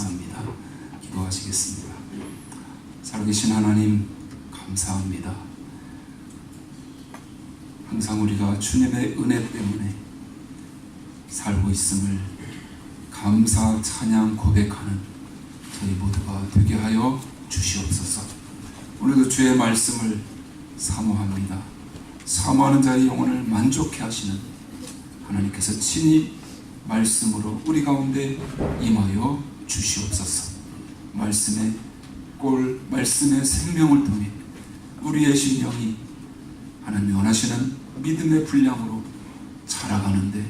감사합니다. 기도하시겠습니다. 살아계신 하나님 감사합니다. 항상 우리가 주님의 은혜 때문에 살고 있음을 감사 찬양 고백하는 저희 모두가 되게 하여 주시옵소서. 오늘도 주의 말씀을 사모합니다. 사모하는 자의 영혼을 만족해 하시는 하나님께서 친히 말씀으로 우리 가운데 임하여 주시옵소서. 말씀의 꼴, 말씀의 생명을 통해 우리의 심령이 하나님이 원하시는 믿음의 분량으로 자라가는데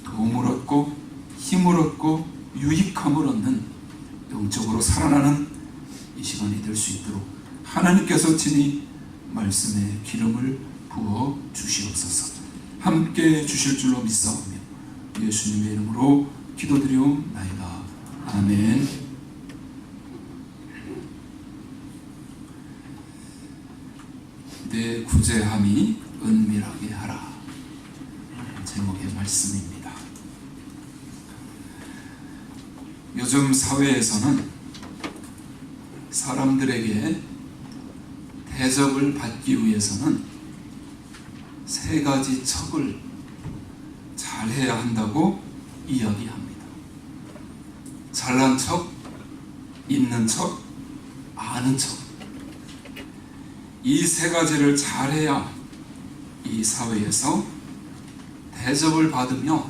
도움을 얻고 힘을 얻고 유익함을 얻는 영적으로 살아나는 이 시간이 될 수 있도록 하나님께서 친히 말씀의 기름을 부어 주시옵소서. 함께 주실 줄로 믿사오며 예수님의 이름으로 기도드리옵나이다. 아멘. 내 구제함이 은밀하게 하라. 제목의 말씀입니다. 요즘 사회에서는 사람들에게 대접을 받기 위해서는 세 가지 척을 잘해야 한다고 이야기합니다. 잘난 척, 있는 척, 아는 척. 이 세 가지를 잘해야 이 사회에서 대접을 받으며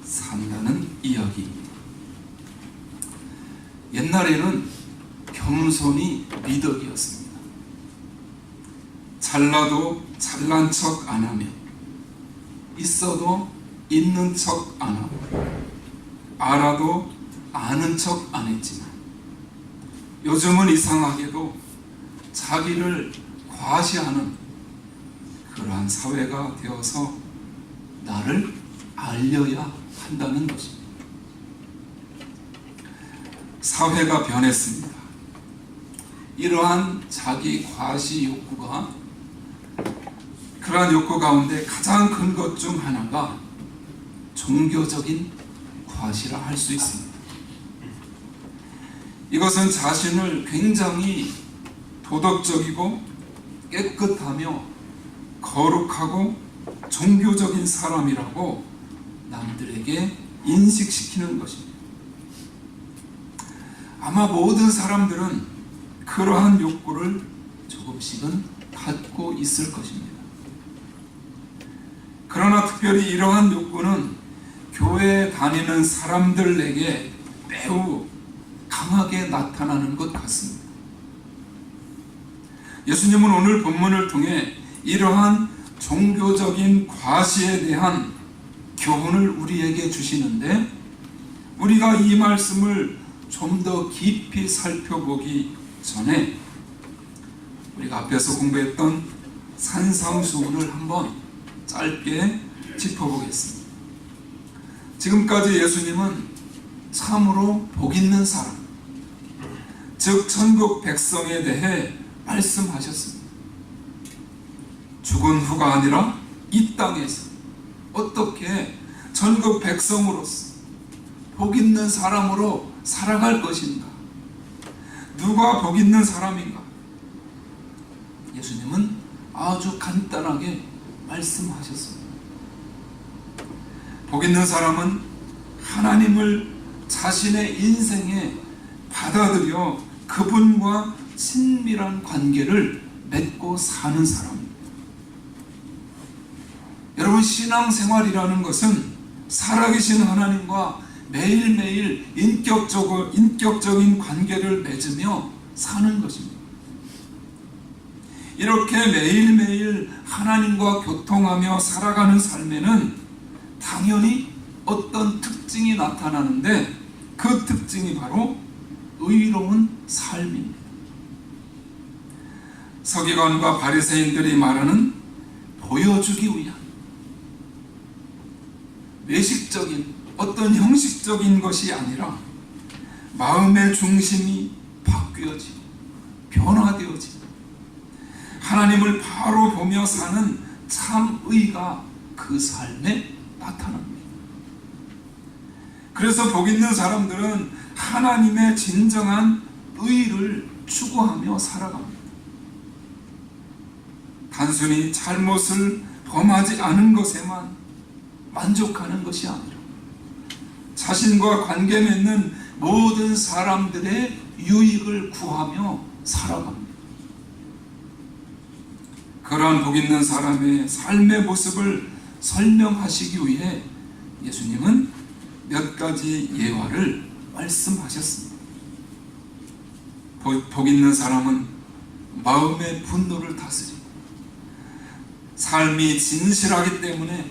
산다는 이야기입니다. 옛날에는 겸손이 미덕이었습니다. 잘나도 잘난 척 안 하며 있어도 있는 척 안 하고 알아도 아는 척 안 했지만 요즘은 이상하게도 자기를 과시하는 그러한 사회가 되어서 나를 알려야 한다는 것입니다. 사회가 변했습니다. 이러한 자기 과시 욕구가 그러한 욕구 가운데 가장 큰 것 중 하나가 종교적인 과시라 할 수 있습니다. 이것은 자신을 굉장히 도덕적이고 깨끗하며 거룩하고 종교적인 사람이라고 남들에게 인식시키는 것입니다. 아마 모든 사람들은 그러한 욕구를 조금씩은 갖고 있을 것입니다. 그러나 특별히 이러한 욕구는 교회에 다니는 사람들에게 매우 강하게 나타나는 것 같습니다. 예수님은 오늘 본문을 통해 이러한 종교적인 과시에 대한 교훈을 우리에게 주시는데 우리가 이 말씀을 좀 더 깊이 살펴보기 전에 우리가 앞에서 공부했던 산상수훈을 한번 짧게 짚어보겠습니다. 지금까지 예수님은 참으로 복 있는 사람, 즉 천국 백성에 대해 말씀하셨습니다. 죽은 후가 아니라 이 땅에서 어떻게 천국 백성으로서 복 있는 사람으로 살아갈 것인가? 누가 복 있는 사람인가? 예수님은 아주 간단하게 말씀하셨습니다. 복 있는 사람은 하나님을 자신의 인생에 받아들여 그분과 친밀한 관계를 맺고 사는 사람입니다. 여러분, 신앙생활이라는 것은 살아계신 하나님과 매일매일 인격적인 관계를 맺으며 사는 것입니다. 이렇게 매일매일 하나님과 교통하며 살아가는 삶에는 당연히 어떤 특징이 나타나는데 그 특징이 바로 의로운 삶입니다. 서기관과 바리새인들이 말하는 보여주기 위한 외식적인 어떤 형식적인 것이 아니라 마음의 중심이 바뀌어지고 변화되어지고 하나님을 바로 보며 사는 참 의가 그 삶에 나타납니다. 그래서 복 있는 사람들은 하나님의 진정한 의를 추구하며 살아갑니다. 단순히 잘못을 범하지 않은 것에만 만족하는 것이 아니라 자신과 관계 맺는 모든 사람들의 유익을 구하며 살아갑니다. 그러한 복 있는 사람의 삶의 모습을 설명하시기 위해 예수님은 몇 가지 예화를 말씀하셨습니다. 복 있는 사람은 마음의 분노를 다스리고 삶이 진실하기 때문에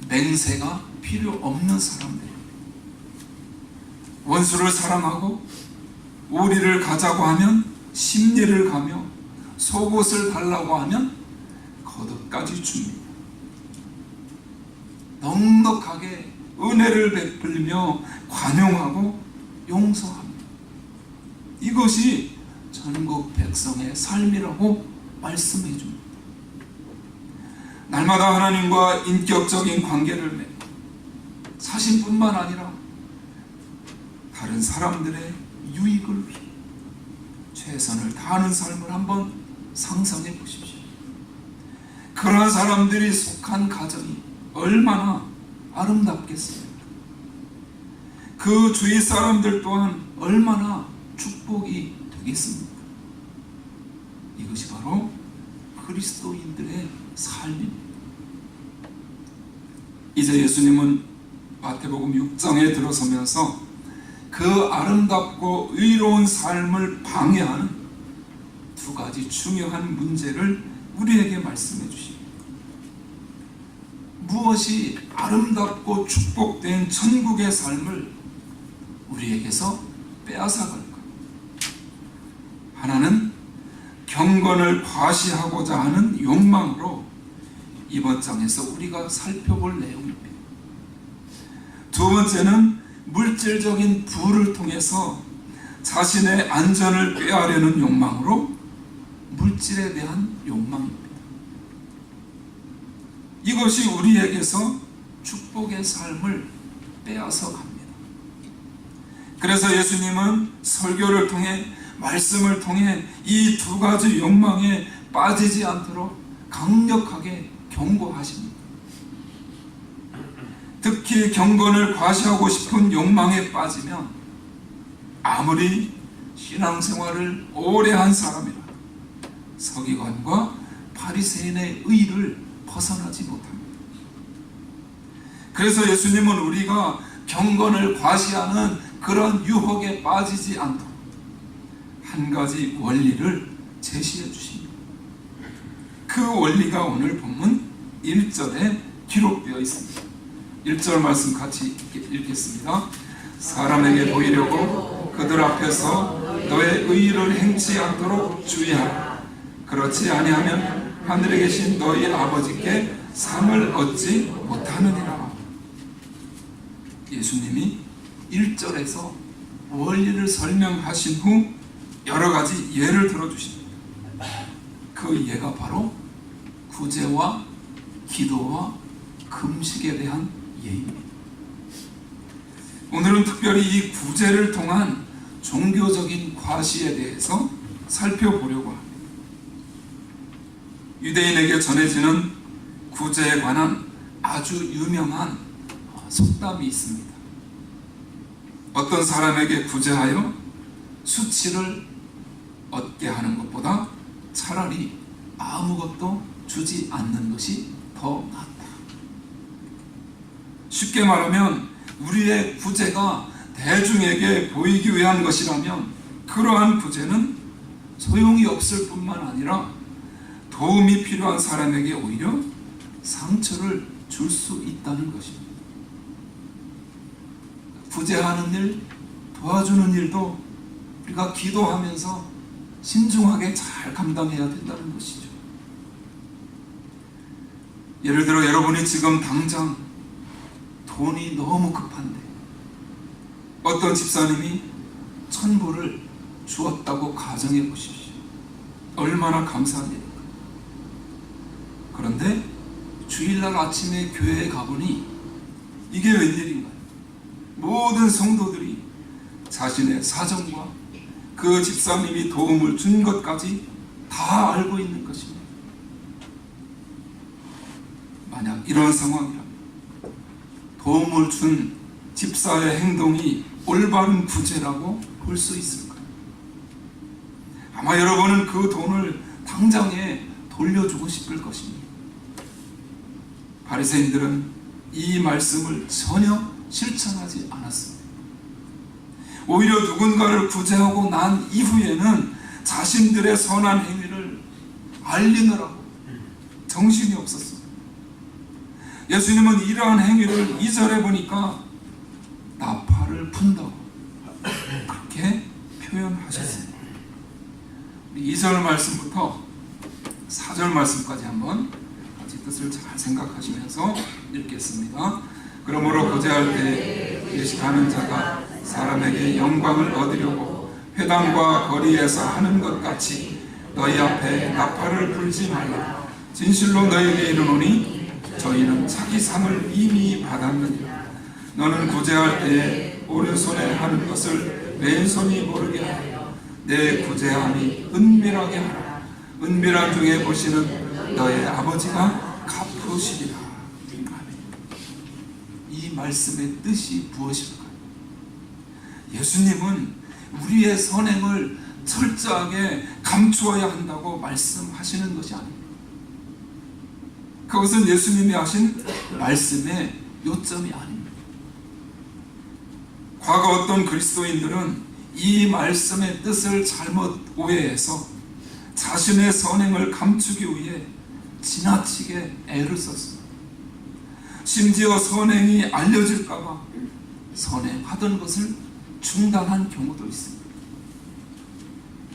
맹세가 필요 없는 사람들입니다. 원수를 사랑하고 우리를 가자고 하면 심리를 가며 속옷을 달라고 하면 겉옷까지 줍니다. 넉넉하게 은혜를 베풀며 관용하고 용서합니다. 이것이 전국 백성의 삶이라고 말씀해 줍니다. 날마다 하나님과 인격적인 관계를 맺고 자신뿐만 아니라 다른 사람들의 유익을 위해 최선을 다하는 삶을 한번 상상해 보십시오. 그러한 사람들이 속한 가정이 얼마나 아름답겠습니까? 그 주위 사람들 또한 얼마나 축복이 되겠습니까? 이것이 바로 그리스도인들의 삶입니다. 이제 예수님은 마태복음 6장에 들어서면서 그 아름답고 의로운 삶을 방해하는 두 가지 중요한 문제를 우리에게 말씀해 주십니다. 무엇이 아름답고 축복된 천국의 삶을 우리에게서 빼앗아갈까? 하나는 경건을 과시하고자 하는 욕망으로 이번 장에서 우리가 살펴볼 내용입니다. 두 번째는 물질적인 부를 통해서 자신의 안전을 꾀하려는 욕망으로 물질에 대한 욕망입니다. 이것이 우리에게서 축복의 삶을 빼앗아 갑니다. 그래서 예수님은 설교를 통해 말씀을 통해 이 두 가지 욕망에 빠지지 않도록 강력하게 경고하십니다. 특히 경건을 과시하고 싶은 욕망에 빠지면 아무리 신앙생활을 오래 한 사람이라도 서기관과 바리새인의 의를 벗어나지 못합니다. 그래서 예수님은 우리가 경건을 과시하는 그런 유혹에 빠지지 않도록 한 가지 원리를 제시해 주십니다. 그 원리가 오늘 본문 1절에 기록되어 있습니다. 1절 말씀 같이 읽겠습니다. 사람에게 보이려고 그들 앞에서 너의 의를 행치 않도록 주의하라. 그렇지 아니하면 하늘에 계신 너희 아버지께 상을 얻지 못하느니라. 예수님이 1절에서 원리를 설명하신 후 여러 가지 예를 들어주십니다. 그 예가 바로 구제와 기도와 금식에 대한 예입니다. 오늘은 특별히 이 구제를 통한 종교적인 과시에 대해서 살펴보려고 합니다. 유대인에게 전해지는 구제에 관한 아주 유명한 속담이 있습니다. 어떤 사람에게 구제하여 수치를 얻게 하는 것보다 차라리 아무것도 주지 않는 것이 더 낫다. 쉽게 말하면 우리의 구제가 대중에게 보이기 위한 것이라면 그러한 구제는 소용이 없을 뿐만 아니라 도움이 필요한 사람에게 오히려 상처를 줄 수 있다는 것입니다. 구제하는 일, 도와주는 일도 우리가 기도하면서 신중하게 잘 감당해야 된다는 것이죠. 예를 들어 여러분이 지금 당장 돈이 너무 급한데 어떤 집사님이 1,000불을 주었다고 가정해 보십시오. 얼마나 감사합니까? 그런데 주일날 아침에 교회에 가보니 이게 웬일인가요? 모든 성도들이 자신의 사정과 그 집사님이 도움을 준 것까지 다 알고 있는 것입니다. 만약 이런 상황이라면 도움을 준 집사의 행동이 올바른 구제라고 볼 수 있을까요? 아마 여러분은 그 돈을 당장에 돌려주고 싶을 것입니다. 바리새인들은 이 말씀을 전혀 실천하지 않았습니다. 오히려 누군가를 구제하고 난 이후에는 자신들의 선한 행위를 알리느라고 정신이 없었습니다. 예수님은 이러한 행위를 2절에 보니까 나팔을 분다고 그렇게 표현하셨습니다. 2절 말씀부터 4절 말씀까지 한번 같이 뜻을 잘 생각하시면서 읽겠습니다. 그러므로 구제할 때 예식하는 자가 사람에게 영광을 얻으려고 회당과 거리에서 하는 것 같이 너희 앞에 나팔을 불지 말라. 진실로 너희에게 이르노니 저희는 자기 상을 이미 받았느니라. 너는 구제할 때에 오른손에 하는 것을 왼손이 모르게 하여 내 구제함이 은밀하게 하라. 은밀한 중에 보시는 너의 아버지가 갚으시리라. 이 말씀의 뜻이 무엇일까요? 예수님은 우리의 선행을 철저하게 감추어야 한다고 말씀하시는 것이 아닙니다. 그것은 예수님이 하신 말씀의 요점이 아닙니다. 과거 어떤 그리스도인들은 이 말씀의 뜻을 잘못 오해해서 자신의 선행을 감추기 위해 지나치게 애를 썼습니다. 심지어 선행이 알려질까봐 선행하던 것을 중단한 경우도 있습니다.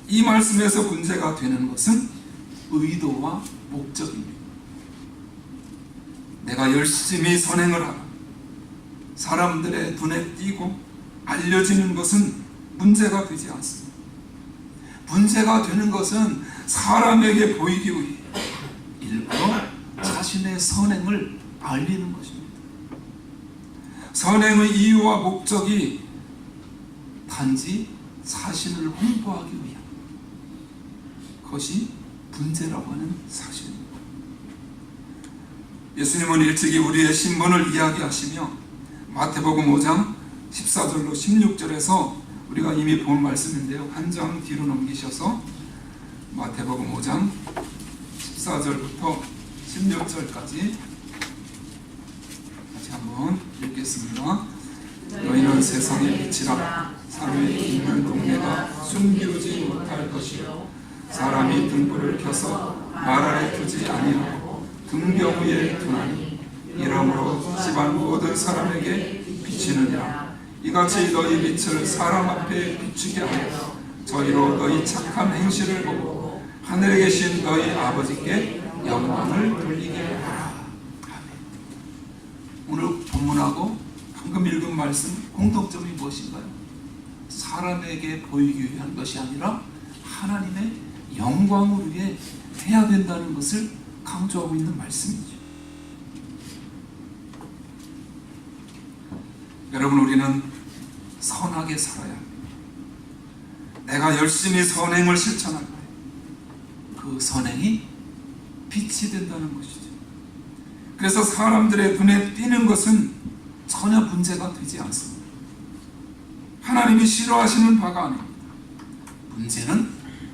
이 말씀에서 문제가 되는 것은 의도와 목적입니다. 내가 열심히 선행을 하고 사람들의 눈에 띄고 알려지는 것은 문제가 되지 않습니다. 문제가 되는 것은 사람에게 보이기 위해 일부러 자신의 선행을 알리는 것입니다. 선행의 이유와 목적이 단지 자신을 홍보하기 위한 것이 문제라고 하는 사실입니다. 예수님은 일찍이 우리의 신분을 이야기하시며 마태복음 5장 14절로 16절에서 우리가 이미 본 말씀인데요. 한 장 뒤로 넘기셔서 마태복음 5장 14절부터 16절까지 같이 한번 읽겠습니다. 너희는 세상의 빛이라. 사람이 있는 동네가 숨기우지 못할 것이요 사람이 등불을 켜서 말 아래 두지 아니하고 등경 위에 두나니 이러므로 집안 모든 사람에게 비치느니라. 이같이 너희 빛을 사람 앞에 비추게 하여 저희로 너희 착한 행실을 보고 하늘에 계신 너희 아버지께 영광을 돌리게 하라. 오늘 본문하고 방금 읽은 말씀 공통점이 무엇인가요? 사람에게 보이기 위한 것이 아니라 하나님의 영광을 위해 해야 된다는 것을 강조하고 있는 말씀이죠. 여러분, 우리는 선하게 살아야 합니다. 내가 열심히 선행을 실천할 때 그 선행이 빛이 된다는 것이죠. 그래서 사람들의 눈에 띄는 것은 전혀 문제가 되지 않습니다. 하나님이 싫어하시는 바가 아닙니다. 문제는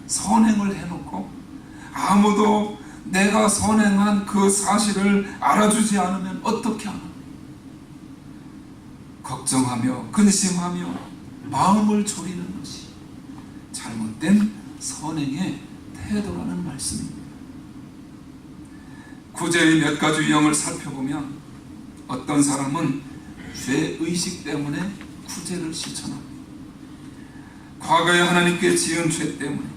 선행을 해놓고 아무도 내가 선행한 그 사실을 알아주지 않으면 어떻게 하나? 걱정하며 근심하며 마음을 졸이는 것이 잘못된 선행의 태도라는 말씀입니다. 구제의 몇 가지 유형을 살펴보면 어떤 사람은 죄의식 때문에 구제를 실천합니다. 과거에 하나님께 지은 죄 때문에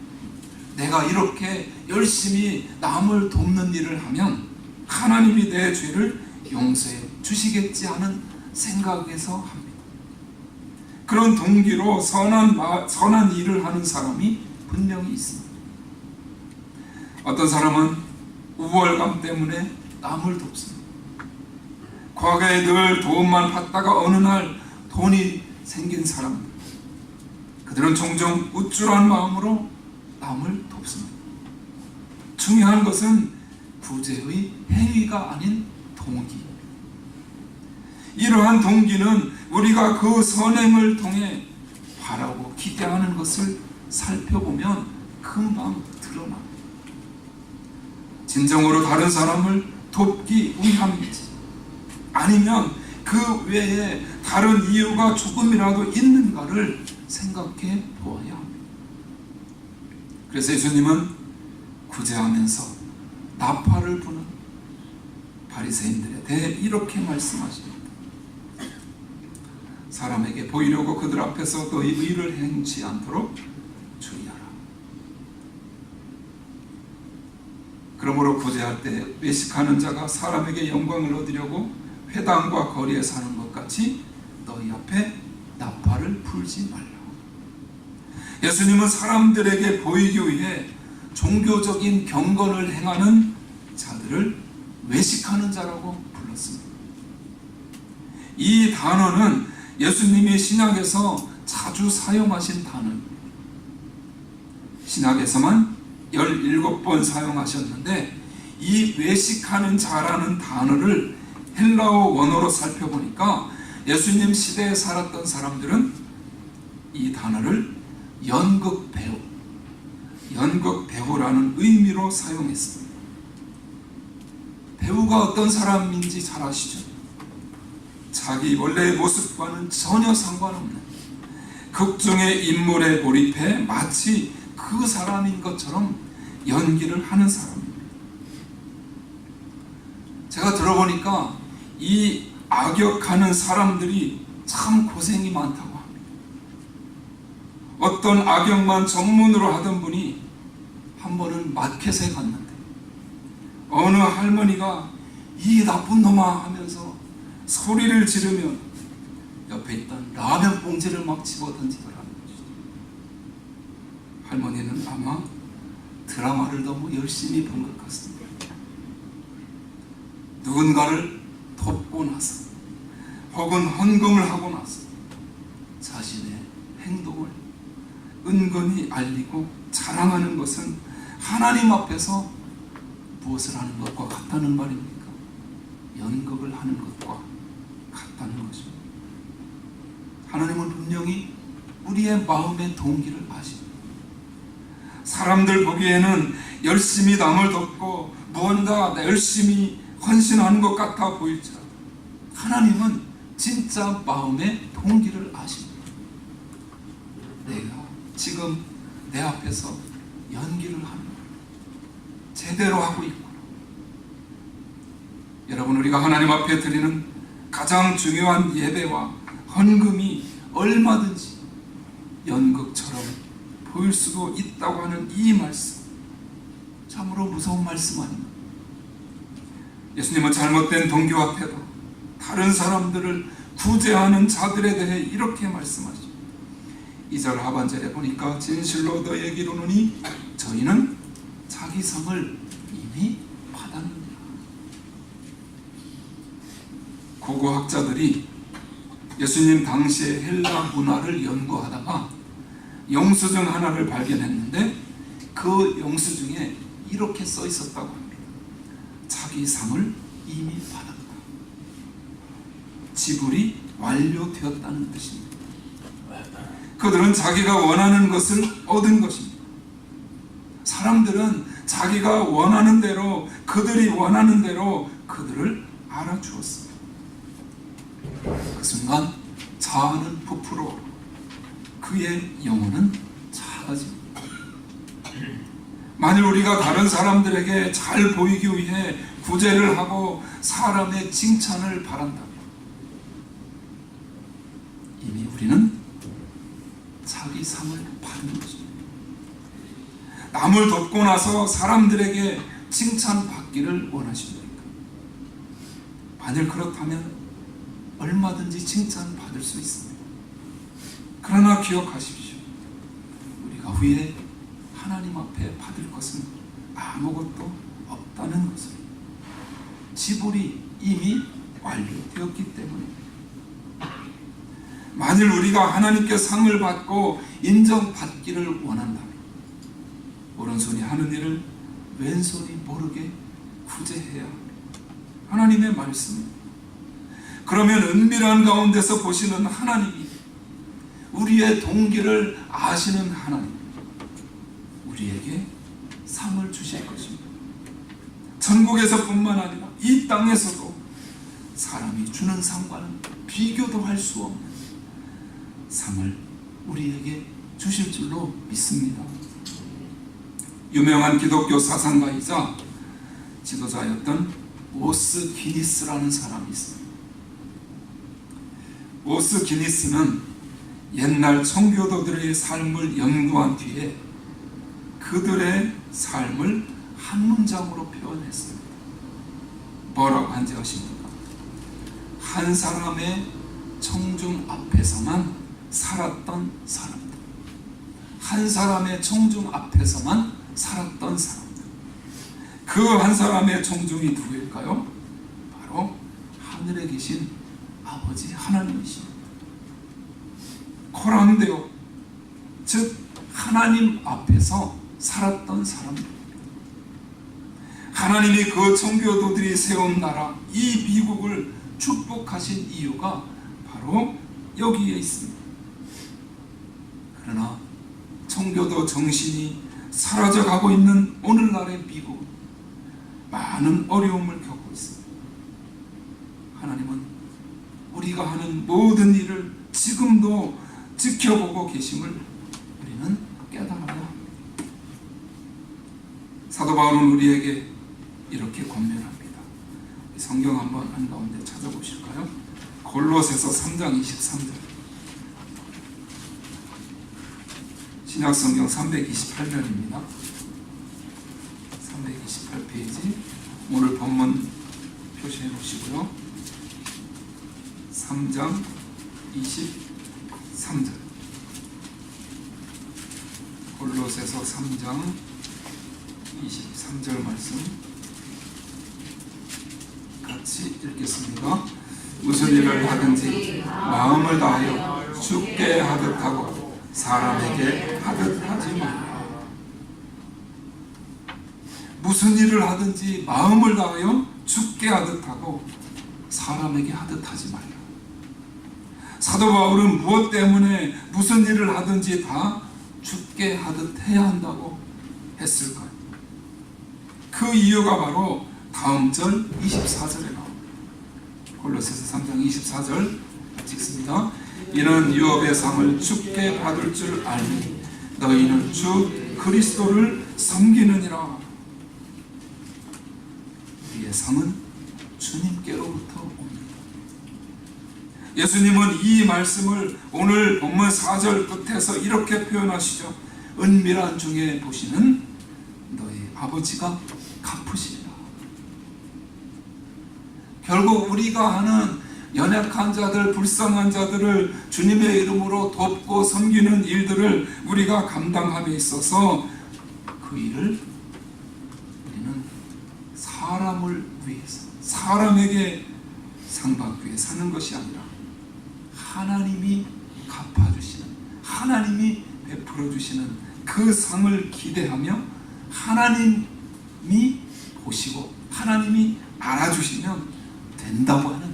내가 이렇게 열심히 남을 돕는 일을 하면 하나님이 내 죄를 용서해 주시겠지 하는 생각에서 합니다. 그런 동기로 선한 일을 하는 사람이 분명히 있습니다. 어떤 사람은 우월감 때문에 남을 돕습니다. 과거에 늘 도움만 받다가 어느 날 돈이 생긴 사람들, 그들은 종종 우쭐한 마음으로 남을 돕습니다. 중요한 것은 구제의 행위가 아닌 동기. 이러한 동기는 우리가 그 선행을 통해 바라고 기대하는 것을 살펴보면 금방 드러납니다. 진정으로 다른 사람을 돕기 위함인지, 아니면 그 외에 다른 이유가 조금이라도 있는가를 생각해 보아야 합니다. 그래서 예수님은 구제하면서 나팔을 부는 바리새인들에 대해 이렇게 말씀하십니다. 사람에게 보이려고 그들 앞에서 너희 의를 행치 않도록 주의하라. 그러므로 구제할 때 외식하는 자가 사람에게 영광을 얻으려고 회당과 거리에 사는 것 같이 너희 앞에 나팔을 불지 말라. 예수님은 사람들에게 보이기 위해 종교적인 경건을 행하는 자들을 외식하는 자라고 불렀습니다. 이 단어는 예수님이 신약에서 자주 사용하신 단어입니다. 신약에서만 17번 사용하셨는데, 이 외식하는 자라는 단어를 헬라어 원어로 살펴보니까 예수님 시대에 살았던 사람들은 이 단어를 연극 배우라는 의미로 사용했습니다. 배우가 어떤 사람인지 잘 아시죠? 자기 원래의 모습과는 전혀 상관없는 극중의 인물에 몰입해 마치 그 사람인 것처럼 연기를 하는 사람입니다. 제가 들어보니까 이 악역하는 사람들이 참 고생이 많다고 합니다. 어떤 악역만 전문으로 하던 분이 한 번은 마켓에 갔는데 어느 할머니가 이 나쁜 놈아 하면서 소리를 지르면 옆에 있던 라면 봉지를 막 집어던지더라는 것이죠. 할머니는 아마 드라마를 너무 열심히 본 것 같습니다. 누군가를 돕고 나서 혹은 헌금을 하고 나서 자신의 행동을 은근히 알리고 자랑하는 것은 하나님 앞에서 무엇을 하는 것과 같다는 말입니까? 연극을 하는 것과 같다는 것입니다. 하나님은 분명히 우리의 마음의 동기를 아십니다. 사람들 보기에는 열심히 남을 돕고 무언가 열심히 헌신하는 것 같아 보일지라도 하나님은 진짜 마음의 동기를 아십니다. 내가 지금 내 앞에서 연기를 하는 제대로 하고 있구나. 여러분, 우리가 하나님 앞에 드리는 가장 중요한 예배와 헌금이 얼마든지 연극처럼 보일 수도 있다고 하는 이 말씀, 참으로 무서운 말씀 아닙니까? 예수님은 잘못된 동기 앞에도 다른 사람들을 구제하는 자들에 대해 이렇게 말씀하시죠. 2절 하반절에 보니까 진실로 너희에게 이르노니 저희는 자기 상을 이미 받았느니라. 고고학자들이 예수님 당시의 헬라 문화를 연구하다가 영수증 하나를 발견했는데 그 영수증에 이렇게 써 있었다고 합니다. 자기 상을 이미 받았다. 지불이 완료되었다는 뜻입니다. 그들은 자기가 원하는 것을 얻은 것입니다. 사람들은 자기가 원하는 대로, 그들이 원하는 대로 그들을 알아주었습니다. 그 순간 자아는 부풀어 그의 영혼은 작아집니다. 만일 우리가 다른 사람들에게 잘 보이기 위해 구제를 하고 사람의 칭찬을 바란다면 이미 우리는 자기 상을 받은 것입니다. 남을 돕고 나서 사람들에게 칭찬받기를 원하십니까? 만일 그렇다면 얼마든지 칭찬받을 수 있습니다. 그러나 기억하십시오. 우리가 후에 하나님 앞에 받을 것은 아무것도 없다는 것을, 지불이 이미 완료되었기 때문입니다. 만일 우리가 하나님께 상을 받고 인정받기를 원한다면 오른손이 하는 일을 왼손이 모르게 구제해야 합니다. 하나님의 말씀. 그러면 은밀한 가운데서 보시는 하나님이, 우리의 동기를 아시는 하나님, 우리에게 상을 주실 것입니다. 천국에서뿐만 아니라 이 땅에서도 사람이 주는 상과는 비교도 할 수 없는 상을 우리에게 주실 줄로 믿습니다. 유명한 기독교 사상가이자 지도자였던 오스 기니스라는 사람이 있습니다. 오스 기니스는 옛날 청교도들의 삶을 연구한 뒤에 그들의 삶을 한 문장으로 표현했습니다. 뭐라고 한지 아십니까? 한 사람의 청중 앞에서만 살았던 사람들. 한 사람의 청중 앞에서만 살았던 사람들. 그 한 사람의 청중이 누구일까요? 바로 하늘에 계신 아버지 하나님이십니다. 코란데오, 즉 하나님 앞에서 살았던 사람들. 하나님이 그 청교도들이 세운 나라, 이 미국을 축복하신 이유가 바로 여기에 있습니다. 그러나 청교도 정신이 사라져가고 있는 오늘날의 미국, 많은 어려움을 겪고 있습니다. 하나님은 우리가 하는 모든 일을 지금도 지켜보고 계심을 우리는 깨달아야 합니다. 사도 바울은 우리에게 이렇게 권면합니다. 성경 한번 한가운데 찾아보실까요? 골로새서 3장 23절. 신약성경 328면입니다. 328페이지. 오늘 본문 표시해 보시고요. 3장 23절. 골로새서 3장 23절 말씀 같이 읽겠습니다. 무슨 일을 하든지 마음을 다하여 주께 하듯 하고 사람에게 하듯 하지 말라. 무슨 일을 하든지 마음을 다하여 주께 하듯 하고 사람에게 하듯 하지 말라. 사도 바울은 무엇 때문에 무슨 일을 하든지 다 주께 하듯 해야 한다고 했을까요? 그 이유가 바로 다음 절 24절에 나옵니다. 골로새서 3장 24절 찍습니다. 이는 유업의 상을 주께 받을 줄 알니 너희는 주 그리스도를 섬기느니라. 우리의 상은 주님께로부터 옵니다. 예수님은 이 말씀을 오늘 본문 4절 끝에서 이렇게 표현하시죠. 은밀한 중에 보시는 너희 아버지가 갚으시리라. 결국 우리가 하는 연약한 자들, 불쌍한 자들을 주님의 이름으로 돕고 섬기는 일들을 우리가 감당함에 있어서 그 일을 우리는 사람을 위해서, 사람에게 상받기 위해 사는 것이 아니라 하나님이 갚아주시는, 하나님이 베풀어주시는 그 상을 기대하며 하나님이 보시고 하나님이 알아주시면 된다고 하는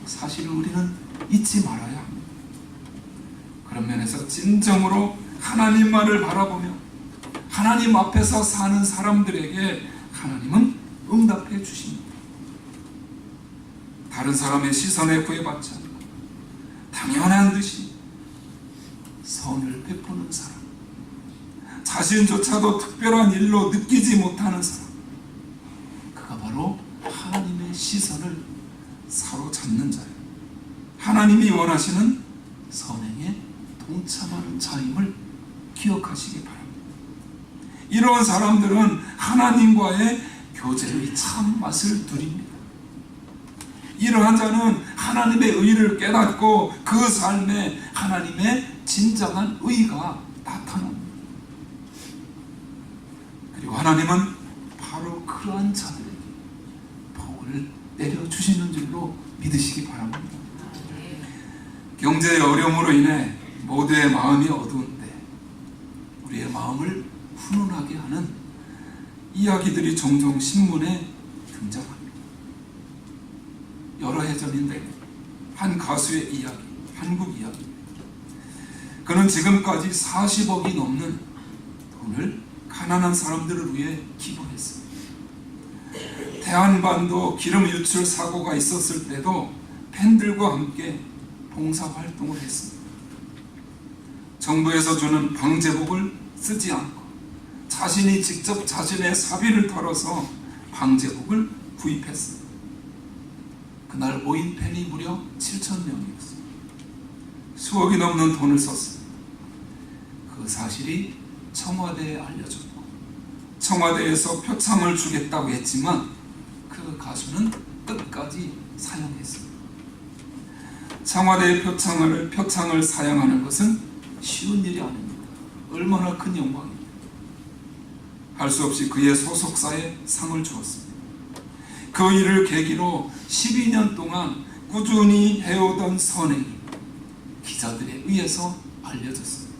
사실을 우리는 잊지 말아야 합니다. 그런 면에서 진정으로 하나님만을 바라보며 하나님 앞에서 사는 사람들에게 하나님은 응답해 주십니다. 다른 사람의 시선에 구애받지 않고 당연한 듯이 선을 베푸는 사람, 자신조차도 특별한 일로 느끼지 못하는 사람, 그가 바로 하나님의 시선을 사로잡는 자예요. 하나님이 원하시는 선행에 동참하는 자임을 기억하시기 바랍니다. 이러한 사람들은 하나님과의 교제의 참 맛을 누립니다. 이러한 자는 하나님의 의를 깨닫고 그 삶에 하나님의 진정한 의가 나타납니다. 그리고 하나님은 바로 그러한 자들에게 복을 내려주시는 줄로 믿으시기 바랍니다. 경제의 어려움으로 인해 모두의 마음이 어두운데 우리의 마음을 훈훈하게 하는 이야기들이 종종 신문에 등장합니다. 여러 해 전인데 한 가수의 이야기, 한국 이야기. 그는 지금까지 40억이 넘는 돈을 가난한 사람들을 위해 기부했습니다. 대한반도 기름 유출 사고가 있었을 때도 팬들과 함께 봉사활동을 했습니다. 정부에서 주는 방제복을 쓰지 않고 자신이 직접 자신의 사비를 털어서 방제복을 구입했습니다. 그날 모인 팬이 무려 7,000명이었습니다. 수억이 넘는 돈을 썼습니다. 그 사실이 청와대에 알려졌고 청와대에서 표창을 주겠다고 했지만 그 가수는 끝까지 사양했습니다. 청와대의 표창을 사양하는 것은 쉬운 일이 아닙니다. 얼마나 큰 영광입니다. 할 수 없이 그의 소속사에 상을 주었습니다. 그 일을 계기로 12년 동안 꾸준히 해오던 선행이 기자들에 의해서 알려졌습니다.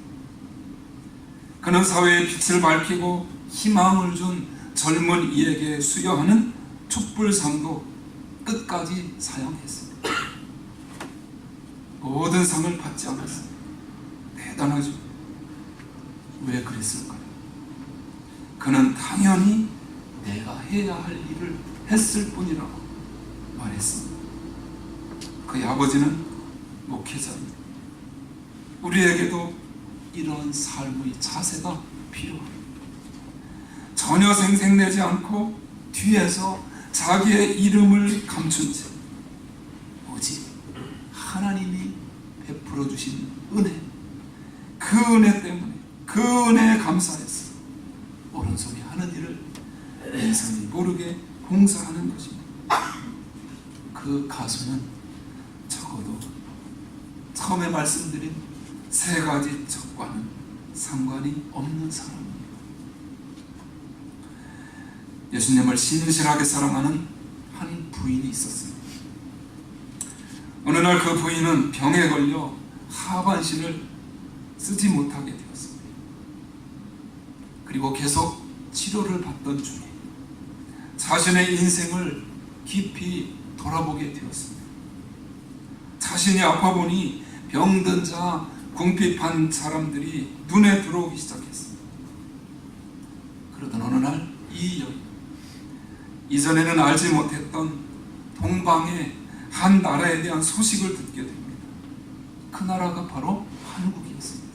그는 사회의 빛을 밝히고 희망을 준 젊은 이에게 수여하는 촛불상도 끝까지 사양했습니다. 모든 상을 받지 않았습니다. 대단하죠. 왜 그랬을까요? 그는 당연히 내가 해야 할 일을 했을 뿐이라고 말했습니다. 그의 아버지는 목회자입니다. 우리에게도 이런 삶의 자세가 필요합니다. 전혀 생색내지 않고 뒤에서 자기의 이름을 감춘 채 오직 하나님이 베풀어 주신 은혜, 그 은혜 때문에 그 은혜에 감사해서 오른손이 하는 일을 왼손이 모르게 봉사하는 것입니다. 그 가수는 적어도 처음에 말씀드린 세 가지 척과는 상관이 없는 사람입니다. 예수님을 신실하게 사랑하는 한 부인이 있었습니다. 어느 날 그 부인은 병에 걸려 하반신을 쓰지 못하게 되었습니다. 그리고 계속 치료를 받던 중에 자신의 인생을 깊이 돌아보게 되었습니다. 자신이 아파 보니 병든 자, 궁핍한 사람들이 눈에 들어오기 시작했습니다. 그러던 어느 날 이 여인, 이전에는 알지 못했던 동방의 한 나라에 대한 소식을 듣게 됩니다. 그 나라가 바로 한국이었습니다.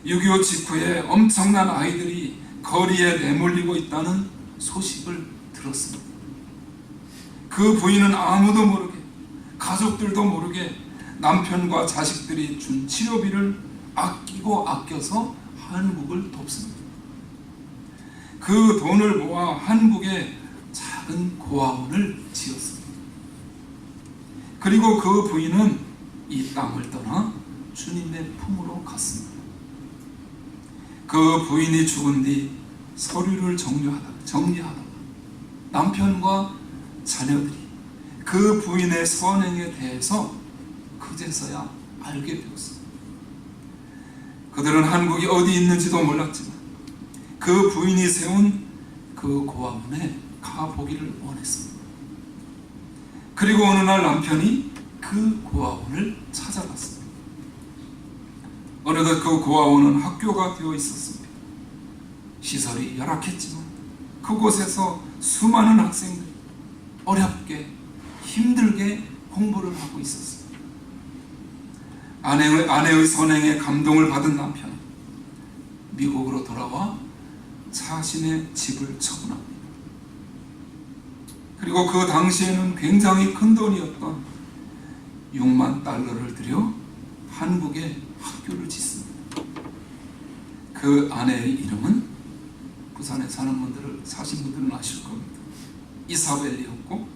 6.25 직후에 엄청난 아이들이 거리에 내몰리고 있다는 소식을 들었습니다. 그 부인은 아무도 모르게, 가족들도 모르게 남편과 자식들이 준 치료비를 아껴서 한국을 돕습니다. 그 돈을 모아 한국에 작은 고아원을 지었습니다. 그리고 그 부인은 이 땅을 떠나 주님의 품으로 갔습니다. 그 부인이 죽은 뒤 서류를 정리하다가 남편과 자녀들이 그 부인의 선행에 대해서 그제서야 알게 되었습니다. 그들은 한국이 어디 있는지도 몰랐지만 그 부인이 세운 그 고아원에 가보기를 원했습니다. 그리고 어느 날 남편이 그 고아원을 찾아갔습니다. 어느덧 그 고아원은 학교가 되어 있었습니다. 시설이 열악했지만 그곳에서 수많은 학생들이 어렵게 힘들게 공부를 하고 있었습니다. 아내의 선행에 감동을 받은 남편은 미국으로 돌아와 자신의 집을 처분합니다. 그리고 그 당시에는 굉장히 큰 돈이었던 6만 달러를 들여 한국에 학교를 짓습니다. 그 아내의 이름은 부산에 사신 분들은 아실 겁니다. 이사벨이었고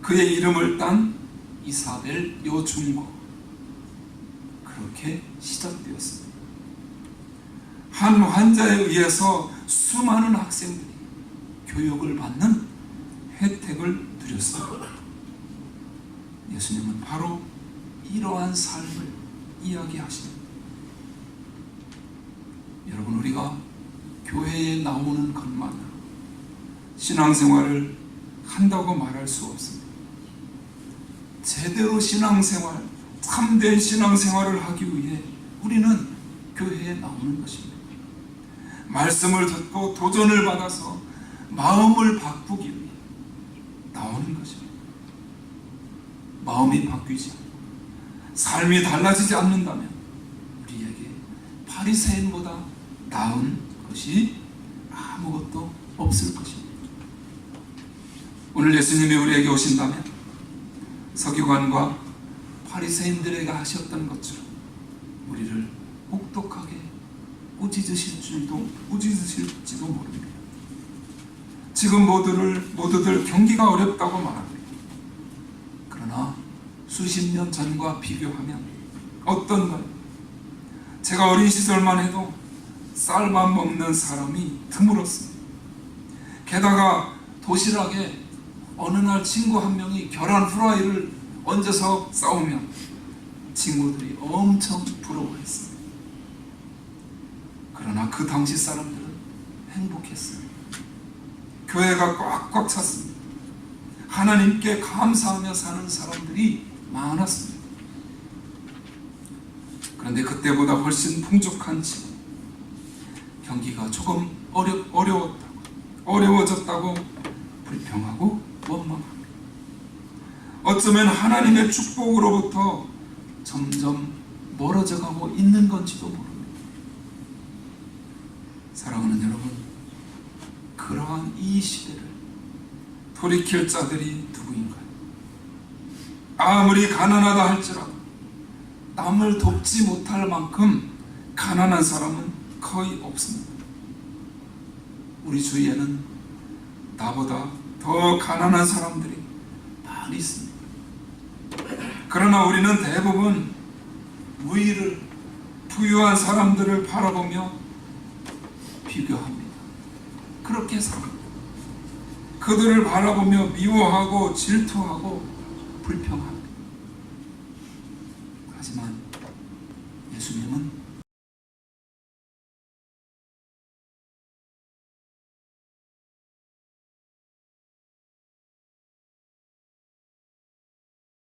그의 이름을 딴 이사벨 여중고, 그렇게 시작되었습니다. 한 환자에 의해서 수많은 학생들이 교육을 받는 혜택을 누렸습니다. 예수님은 바로 이러한 삶을 이야기하십니다. 여러분, 우리가 교회에 나오는 것만으로 신앙생활을 한다고 말할 수 없습니다. 제대로 신앙생활, 참된 신앙생활을 하기 위해 우리는 교회에 나오는 것입니다. 말씀을 듣고 도전을 받아서 마음을 바꾸기 위해 나오는 것입니다. 마음이 바뀌지 않고 삶이 달라지지 않는다면 우리에게 바리새인보다 나은 것이 아무것도 없을 것입니다. 오늘 예수님이 우리에게 오신다면 서기관과 바리새인들에게 하셨던 것처럼 우리를 혹독하게 꾸짖으실지도 모릅니다. 지금 모두들 경기가 어렵다고 말합니다. 그러나 수십 년 전과 비교하면 어떤가요? 제가 어린 시절만 해도 쌀만 먹는 사람이 드물었습니다. 게다가 도시락에 어느 날 친구 한 명이 계란 후라이를 얹어서 싸우면 친구들이 엄청 부러워했습니다. 그러나 그 당시 사람들은 행복했어요. 교회가 꽉꽉 찼습니다. 하나님께 감사하며 사는 사람들이 많았습니다. 그런데 그때보다 훨씬 풍족한 지금 경기가 조금 어려워졌다고 불평하고 원망합니다. 어쩌면 하나님의 축복으로부터 점점 멀어져가고 있는 건지도 모릅니다. 사랑하는 여러분, 그러한 이 시대를 돌이킬 자들이 누구인가요? 아무리 가난하다 할지라도 남을 돕지 못할 만큼 가난한 사람은 거의 없습니다. 우리 주위에는 나보다 더 가난한 사람들이 많이 있습니다. 그러나 우리는 대부분 위를 부유한 사람들을 바라보며 비교합니다. 그렇게 삽니다. 그들을 바라보며 미워하고 질투하고 불평합니다. 하지만 예수님은